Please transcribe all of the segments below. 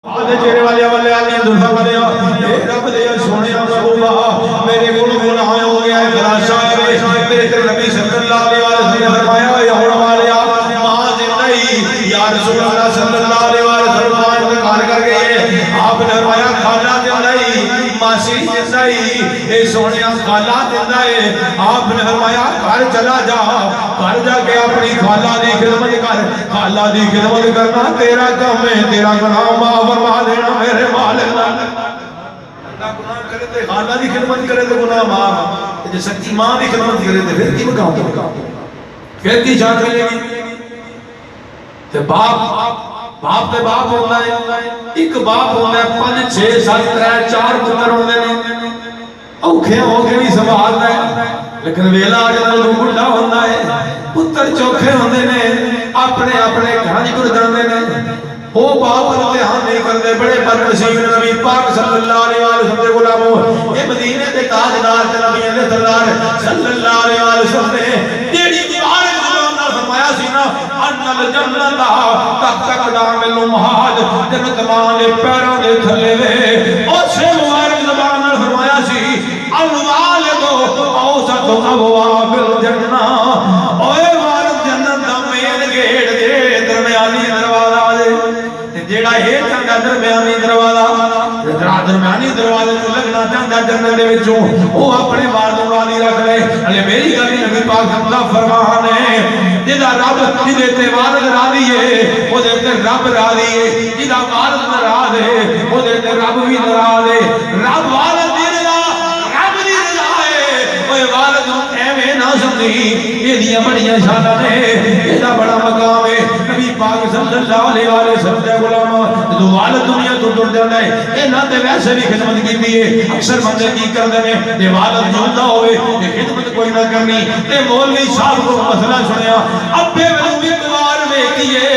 آدھے چہرے والے والے آدھے دلہا والے رب دے سونے محبوبہ میرے گناہ ہو گیا ہے خلاصہ ہے میرے نبی صلی اللہ علیہ وسلم نے فرمایا یا ہونے والے ماں زندہ ہی یا رسول اللہ صلی اللہ علیہ وسلم انتقال کر گئے آپ نے فرمایا خالہ زندہ ہی ماسی زندہ ہی اے سونے خالہ زندہ ہے آپ نے فرمایا گھر چلا جا گھر جا کے اپنی خالہ دی خدمت کر خالہ دی خدمت کرنا تیرا کام ہے تیرا گناہ معاف فرما دینا میرے مالک اللہ گناہ کرے تے خالہ دی خدمت کرے تے گناہ معاف جے سچی ماں دی خدمت کرے تے پھر کی مقام ہوگا پھر کی جان ملے گی تے باپ تے باپ ہوتا ہے ایک باپ ہوتا ہے 5 6 7 3 4 پتر ہوندے نے اوکھے ہو کے بھی سنبھالدا ہے لیکن ویلا جدوں بڈھا ہوندا ہے پتر چوکھے ہوندے نے اپنے اپنے گھر گر جاندے نے وہ باپ دھیان نہیں کرتے بڑے بدنصیب نبی پاک صلی اللہ علیہ وسلم کے غلاموں یہ مدینے کے تاجدار نبی نے سردار صلی اللہ علیہ وسلم نے تیری مبارک زبان نال فرمایا سی نا ان الجنت تحت اقدام الامہات جنت ماں دے پیروں دے تھلے وے اس مبارک زبان نال فرمایا سی الوالد اوسط ابواب الجنہ اوے والد جنت دا مین گیٹ دے درمیانی دروازہ جیڑا ہے چنگا درمیانی دروازے تو لگنا چاہتا جنت دے وچوں وہ اپنے والد والی رکھ لے علی میری گلی نبی پاک اللہ فرمان ہے جدا رب جدے تے والد راضی ہے او دے تے رب راضی ہے جدا والد ناراض ہے او دے تے رب بھی ناراض ہے رب والد دی رضا رب دی رضا ہے اوے والد نوں ایویں نہ سمجھی ایدیاں بڑیاں شاناں نے ایدا بڑا مقام ہے نبی پاک صلی اللہ علیہ وسلم دے غلام جو والد دنیا تو ٹر جاندا ہے انہاں تے ویسے بھی خدمت کیتی ہے اکثر بندے کی کردے نے تے والد جوندا ہوئے تے خدمت کوئی نہ کرنی تے مولوی صاحب کو مسئلہ سنیا ابے ولو بھی دوار ویکھیے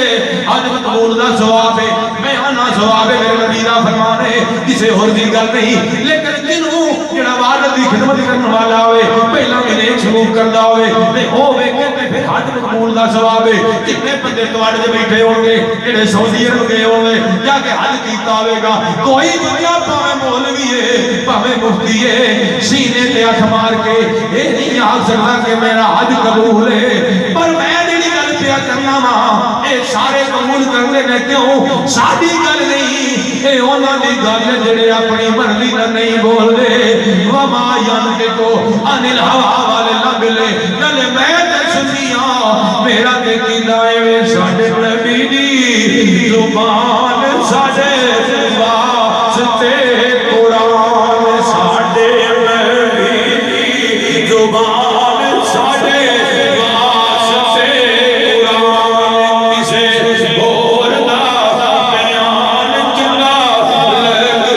اج قبول دا ثواب ہے میں انا ثواب ہے میرے نبی دا فرمان ہے کسے اور دی گل نہیں لیکن جنوں جڑا والد دی خدمت کرن والا ہوئے پہلا بھی نیک سلوک کردا ہوئے تے او ویکھے تے پھر حج قبول دا ثواب ہے کتنے بندے تواڈے دے بیٹھے ہون گے جڑے سعودی عرب گئے ہون گے جا کے حج کیتا ہوے گا کوئی دنیا پاویں مولوی ہے پاویں مفتی ہے سینے تے ہاتھ مار کے اے نہیں آکھ سکدا کہ میرا حج قبول ہے پر میں جڑی گل پیا کرنا وا اے سارے قبول کرنے نے کیوں ساڈی گل نہیں اے انہاں دی گل جڑے اپنی مرضی نال نہیں بول دے وما ينطق عن الهوى والے لگ لے نل میں تے سنیاں میرا تے کیندا اے ساڈے نبی دی زبان ساڈے واسطے قرآن ساڈے نبی دی زبان ساڈے واسطے قرآن کسے اور دا بیان چنگا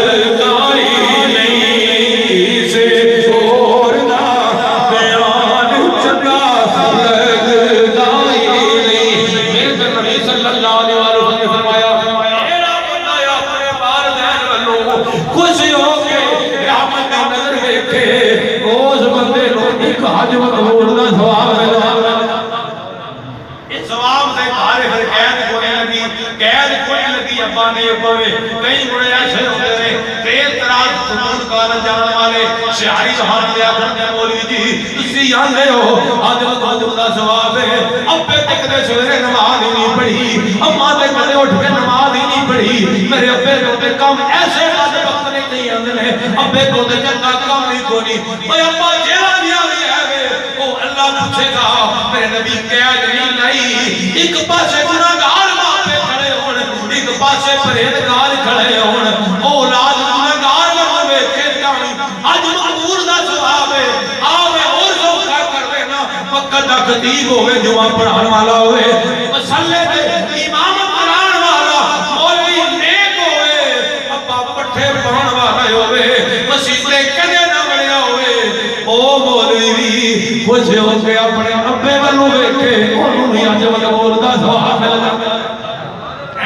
لگدا ہی نہیں کسے اور دا بیان چنگا لگدا ہی نہیں میرے نبی صلی اللہ علیہ وسلم نے فرمایا میرا بندہ اپنے والدین والوں خوش ہو کے رحمت کی نظر دیکھے اس بندے کو ایک حج مقبول دا ثواب ملے اس ثواب سے بھارے ہر قید کوئی لگی ابا نہیں پوے کئی بڑے ایسے ہوتے ہیں تیل تراز سکون کالج جانے والے شہری وہاں دیا کرتے مولوی جی اسی آندے ہو آج مقبول دا ثواب ہے ابے تک دے سویرے نماز ہی نہیں پڑھی اماں دے کدے اٹھ کے نماز ہی نہیں پڑھی میرے ابے کو تے کام ایسے باتیں وقت نہیں آندے نے ابے کو تے چنگا کام نہیں کونی اوے ابا جیڑا دیا بھی ہے او اللہ پوچھے گا میرے نبی قید نہیں لائی ایک پاسے گناہگار ماں پہ کھڑے ہون ایک پاسے پرہیزگار کھڑے ہون اولاد گناہگار لگن ویکھے جانی اج مقبول دا ثواب ہے آوے اور سوکھا کر لینا وقت دا خطیب ہوئے جمعہ پڑھان والا ہوئے مسلے تے امام قرآن والا مولوی نیک ہوئے ابا پٹھے پہن والا ہوئے مسیطے کدے نہ بڑیا ہوئے او مولوی بھی خوش ہو کے اپنے ابے والوں ویکھے انہوں نے اج مقبول دا ثواب مل جاتا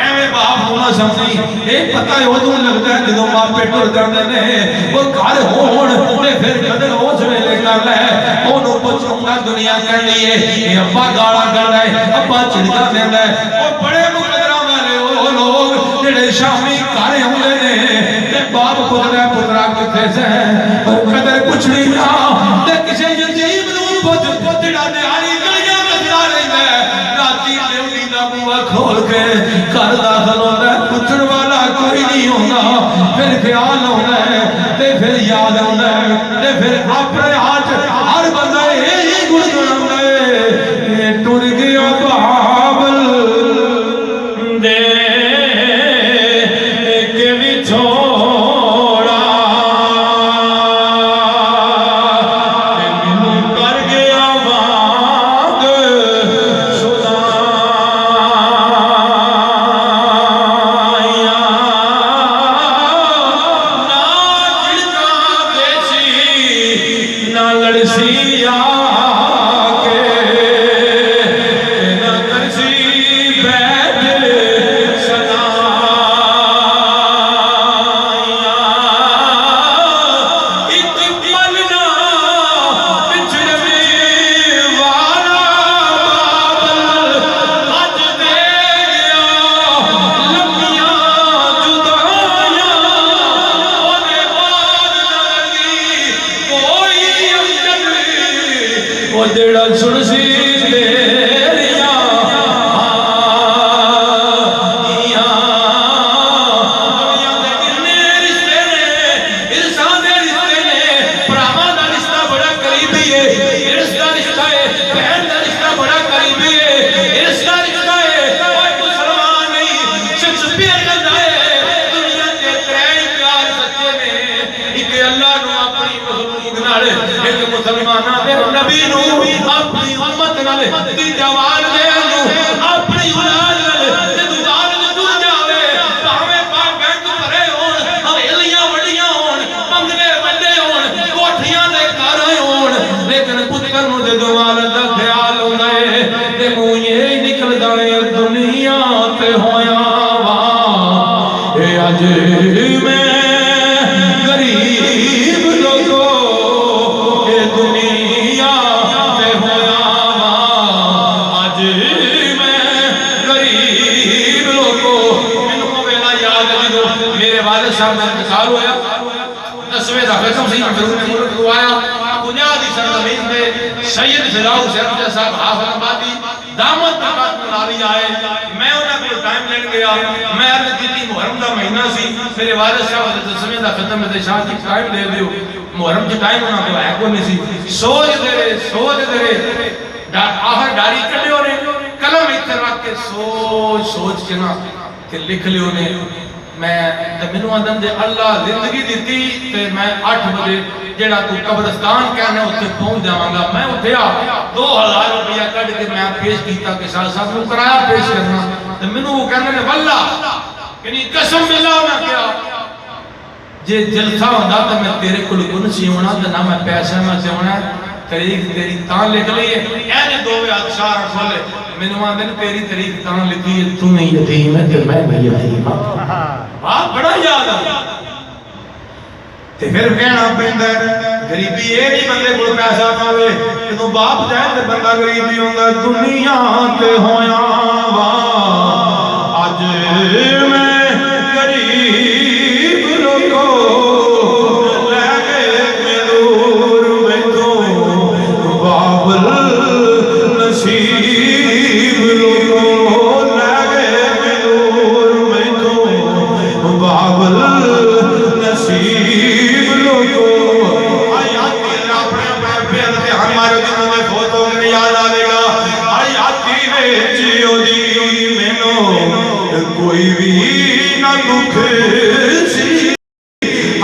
ایویں باپ ہونا سمجھی ایک پتہ ہے وہ لگتا ہے جدوں ماپے ٹر جاندے نے وہ گھر ہون تے پھر کدے اس ویلے کر لے اونوں پوچھوں گا دنیا کہندی ہے اے ابا گالاں کڈدا ہے ابا چڑکا دیندا ہے او بڑے مقدراں والے او لوگ جڑے شامی گھر رکھتے سے پر قدر کچھ نہیں نہ تے کسے یتیم نوں پوچھ جڑا دیہاڑی گلیاں بجدا رہندا ہے راتی ڈیوٹی دا بوا کھول کے گھر داخل ہوندا ہے پوچھن والا کوئی نہیں ہوندا پھر خیال ہوندا ہے تے پھر یاد ہوندا ہے تے پھر اپنے ہاتھ ہر بندہ یہی گنگناوندا ہے ٹر گیا بابل دے کے وچھوڑا مینوں کر گیا وانگ سدائیاں نہ جڑکا دیسی نہ لڑسی آکے نہ کرسی بیٹھ سدائیاں ایک پل نہ پچھڑوی والا بابل اج دے گیا لمبیاں جدائیاں اونے بعد نہ لگی کوئی امجد وہ جڑا سن سی تیریاں دنیا دے کتنے رشتے نے انسان دے رشتے نے بھراواں دا رشتہ بڑا قریبی ہے ارث دا رشتہ ہے بہن دا رشتہ بڑا قریبی ہے ارث دا رشتہ ہے کوئی مسلمان نہیں شیکسپیئر کہندا ہے دنیا دے ترے پیار سچے نے ایک اللہ نو اپنی مخلوق نال ایک مسلماناں دے نبی نو اپنی امت نال تیجا والدین نو اپنی اولاد نال تے دوبارہ دور جاوے بھاویں بینک بھرے ہون حویلیاں وڈیاں ہون بنگلے وڈے ہون کوٹھیاں دے گھر ہون لیکن پتر نو جدوں والد دا خیال ہوندا ہے تے منہ یہ نکلدا ہے دنیا تے ہویا وا اے اج میں غریب لوگو اے دنیا تے ہویا وا اج میں غریب لوگو مینوں وہ ویلا یاد ہے جدوں میرے والد صاحب دا انتقال ہویا 10ویں دا ختم سی ضرور ملک کو آیا دنیا دی سرزمین تے سید فضاء حسین صاحب حافظ آبادی دامت برکات ملاری آئے میں انہاں کو ٹائم لین گیا میں عرض کیتی محرم دا مہینہ سی میرے والد صاحب حضرت 10ویں دا ختم تے شاہ کی ٹائم دے دیو محرم کے ٹائم انہاں کو ہے کو نہیں سی سوچ دے رہے آخر ڈاری کڈیو نے قلم اتنے رکھ کے سوچ کے نا کہ لکھ لیو نے میں مینوں آندن دے اللہ زندگی دیتی تے میں 8 بجے جڑا تو قبرستان کہنا اتنے پہنچ جاواں گا میں اٹھیا 2000 روپیہ کڈ کے میں پیش کیتا کہ شاہ صاحب نوں کرایہ پیش کرنا تے مینوں وہ کہندے نے واللہ یعنی قسم باللہ میں کیا جے جلسہ ہوندا تے میں تیرے کول کون سی ہونا تے نہ میں پیسے میں سے ہونا تاریخ تیری تاں لکھ لئی ہے اینے دو اشعار کھولے مینوں آندے نے تیری تاریخ تاں لکھی ہے تو نہیں یتیم ہے تے میں بھی یتیم ہاں واہ بڑا یاد ہے تے پھر کہنا پیندا غریبی اے نہیں بندے کول پیسہ پاوے جدوں باپ جائے تے بندہ غریبی ہوندا دنیا تے ہویا وا اج میں غریب لوگو لے گئے دور میتھوں بابل نصیب لوگو لے گئے دور میتھوں بابل نصیب لوگو آیاتی اپنے پیار تے ہمارے دنوں میں بہت ہو گئے یاد آوے گا آیاتی ویچیو دی مینوں کوئی بھی نہ دکھ سی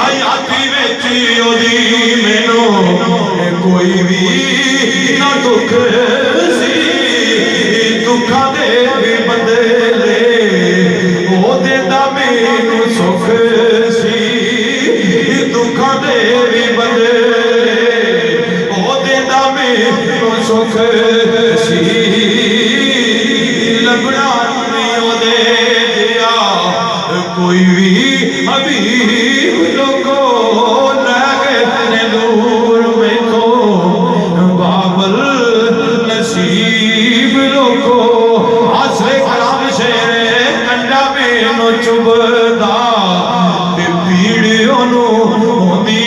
آیاتی ویچیو دی مینوں کوئی بھی نہ دکھ سی دکھاں دے بھی بدلے او دیندا مینوں سکھ سی دکھاں دے بھی بدلے او دیندا مینوں سکھ سی لبڑا نہیں او دے دیا کوئی بھی حبیب لوگو لے گئے دور میتھوں بابل نصیب لوگو حسر کلام شیر کنڈا مینوں چبھدا تے پیڑیوں نوں ہوندی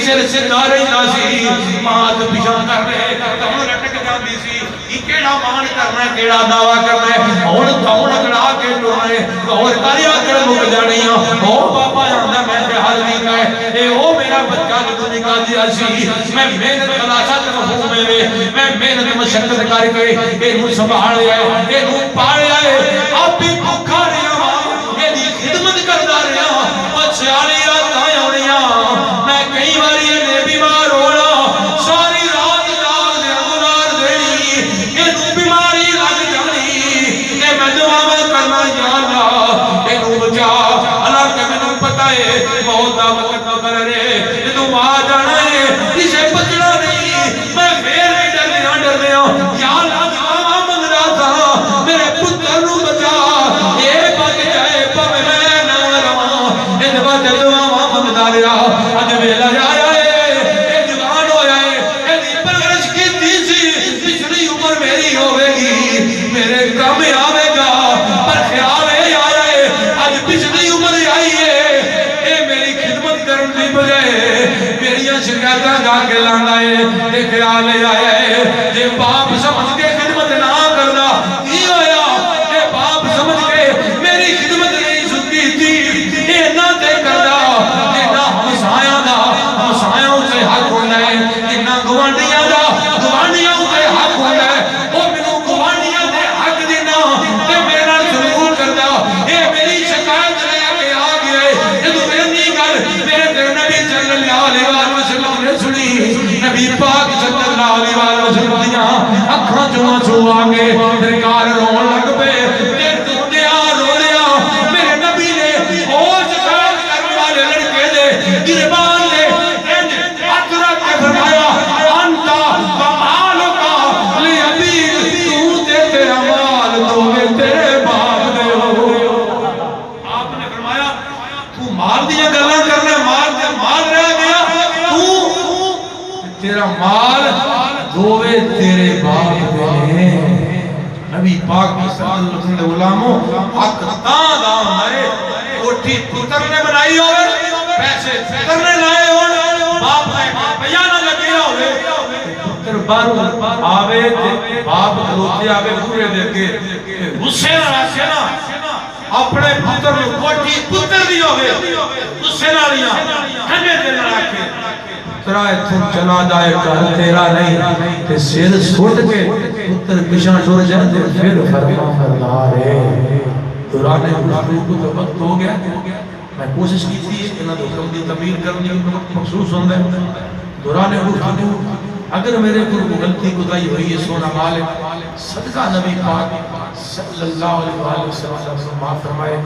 سر سدھا رہندا سی ماں تو پیچھے کر رہے تم لٹک جاندی سی کیڑا مان کرنا ہے کیڑا دعویٰ کرنا ہے ہن تم اگڑا کے ٹرنے اور کاریا کر مک جانیاں او بابا آندا میں تے حل نہیں ہے اے او میرا بچہ جو نکاح دیا سی میں محنت خلاصت مفہوم میں محنت مشقت کر کے اینو سنبھالیا ہے اینو پالیا ہے اب بھی بھوکا رہیا ایدی خدمت کردا رہیا او 46 راتاں آونیاں میں کئی واری نے بیمار ہونا ساری رات جاگ دے گزار دینی اینو بیماری لگ جانی تے میں دعا کرنا یا اللہ اینو بچا اللہ کہ مینوں پتہ ہے موت دا وقت قبر ہے جدوں آ جانا ہے اسے بچنا نہیں میں پھر بھی ڈردیاں یا اللہ دعا منگدا تھا میرے پتر نوں بچا اے بچ جائے پاویں میں نہ رواں اے واسطے دعا منگدا رہیا اج ویلا آیا ہے اے جوان ہویا ہے ایدی پرورش کیتی سی پچھلی عمر میری ہوے گی میرے کم آوے گا پر خیال ہے آیا ہے اج پچھلی عمر آئی ہے اے میری خدمت کرن دی بجائے میریاں شکایتاں گا کے لاندا ہے تے خیال ہے آیا ہے جے باپ سمجھ کے خدمت نہ کردا کی ہویا اے باپ سمجھ کے میری خدمت نہیں سکی تھی اے نہ تے کردا جنا ہمسایاں دا ہمسایاں تے حق ہوندا ہے جنا گوانڈیاں دا گوانڈیاں تے حق ہوندا ہے او مینوں گوانڈیاں دے حق دینا تے میرے نال ضرور کردا اے میری شکایت لے کے آ گیا ہے جدوں میری گل میرے تے نبی صلی اللہ علیہ وسلم نے سنی نبی پاک صلی اللہ علیہ وسلم دیاں اکھاں چوں آنسو آ گئے سرکار رون لگ پے تے دودیا رو لیا میرے نبی نے او شکایت کرنے والے لڑکے دے گربان دے ہاتھ رکھ کے فرمایا انتا ومالکا لابی تو تے تیرا مال دوگے تیرے باپ دے ہو آپ نے فرمایا تو مال دیا گلاں کرنا مال رہ گیا تو تیرا مال دووے تیرے باپ دے نبی پاک صلی اللہ علیہ وسلم غلاموں حق دا مرے کوٹھی پتر نے بنائی ہوئے پیسے پتر نے لائے ہوئے باپ نے بھیا نہ لگے ہوئے پتر بار آوے باپ کھلوتے آوے پورے دے کے غصے نہ رکھے نا اپنے پتر نے کوٹھی پتر دی ہوئے غصے نہ لیا ہمیں دل رکھے ترا اتھوں چلا جائے گھر تیرا نہیں تے سر سٹ کے پتر پیچھے ٹر جائے تے پھر فرما فرمارے دوران گفتگو کو تو وقت ہو گیا میں کوشش کی تھی کہ نہ تو کم تعمیر کرنی مخصوص ہوندا ہے دوران گفتگو اگر میرے کو غلطی کوتاہی ہوئی ہے سونا مالک صدقہ نبی پاک صلی اللہ علیہ وسلم معاف فرمائے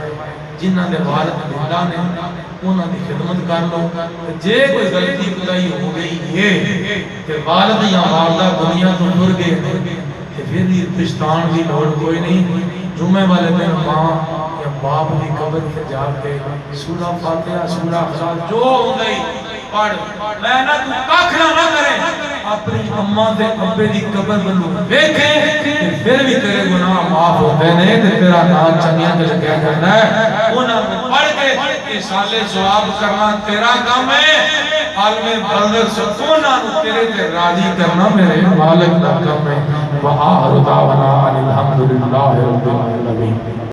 جنہاں دے والد زندہ نے انہاں دی خدمت کر لو جے کوئی غلطی کوتاہی ہو گئی ہے کہ والد یا والدہ دنیا تو ٹر گئے تے پھر پچھتان دی لوڑ کوئی نہیں جمعے والے دن ماں یا باپ دی قبر تے جا کے سورہ فاتحہ سورہ اخلاص جو ہوندی پڑھ میں نہ تو کاکھنا نہ کرے اپنی اماں دے ابے دی قبر بنو دیکھے پھر بھی تیرے گناہ معاف ہوتے نے تے تیرا نام چنگیاں تے لگیا کرنا ہے انہاں کو پڑھ کے سالے ثواب کرنا تیرا کام ہے عالم برزخ سکونہ تیرے تے راضی کرنا میرے مالک دا کام ہے وآخر دعوانا الحمدللہ رب العالمین